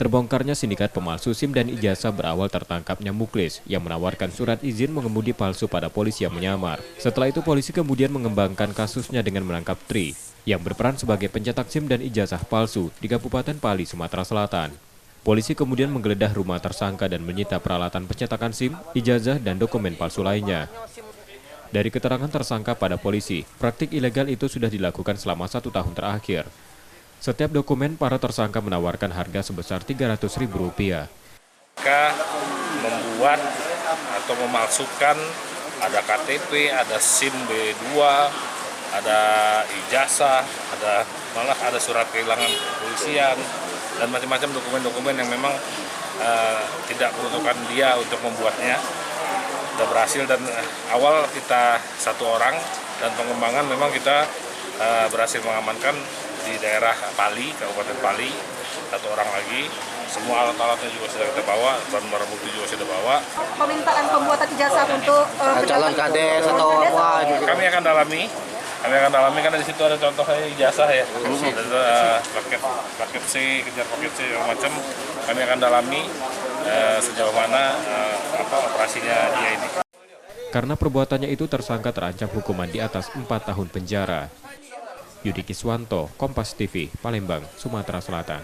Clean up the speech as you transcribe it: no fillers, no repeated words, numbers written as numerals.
Terbongkarnya sindikat pemalsu SIM dan ijazah berawal tertangkapnya Muklis yang menawarkan surat izin mengemudi palsu pada polisi yang menyamar. Setelah itu polisi kemudian mengembangkan kasusnya dengan menangkap Tri yang berperan sebagai pencetak SIM dan ijazah palsu di Kabupaten Pali, Sumatera Selatan. Polisi kemudian menggeledah rumah tersangka dan menyita peralatan pencetakan SIM, ijazah, dan dokumen palsu lainnya. Dari keterangan tersangka pada polisi, praktik ilegal itu sudah dilakukan selama 1 tahun terakhir. Setiap dokumen para tersangka menawarkan harga sebesar Rp300.000. Mereka membuat atau memalsukan ada KTP, ada SIM B2, ada ijazah, malah ada surat kehilangan kepolisian, dan macam-macam dokumen-dokumen yang memang tidak peruntukan dia untuk membuatnya. Sudah berhasil dan awal kita 1 orang dan pengembangan memang kita berhasil mengamankan di daerah Pali, Kabupaten Pali, 1 orang lagi. Semua alat-alatnya juga sudah kita bawa, barang-barang bukti juga sudah bawa. Permintaan pembuatan ijazah untuk calon kades atau apa? Kami akan dalami karena di situ ada contoh ijazah ya. Paket C, kejar paket C yang macam. Kami akan dalami sejauh mana operasinya dia ini. Karena perbuatannya itu tersangka terancam hukuman di atas 4 tahun penjara. Yudi Kiswanto, Kompas TV, Palembang, Sumatera Selatan.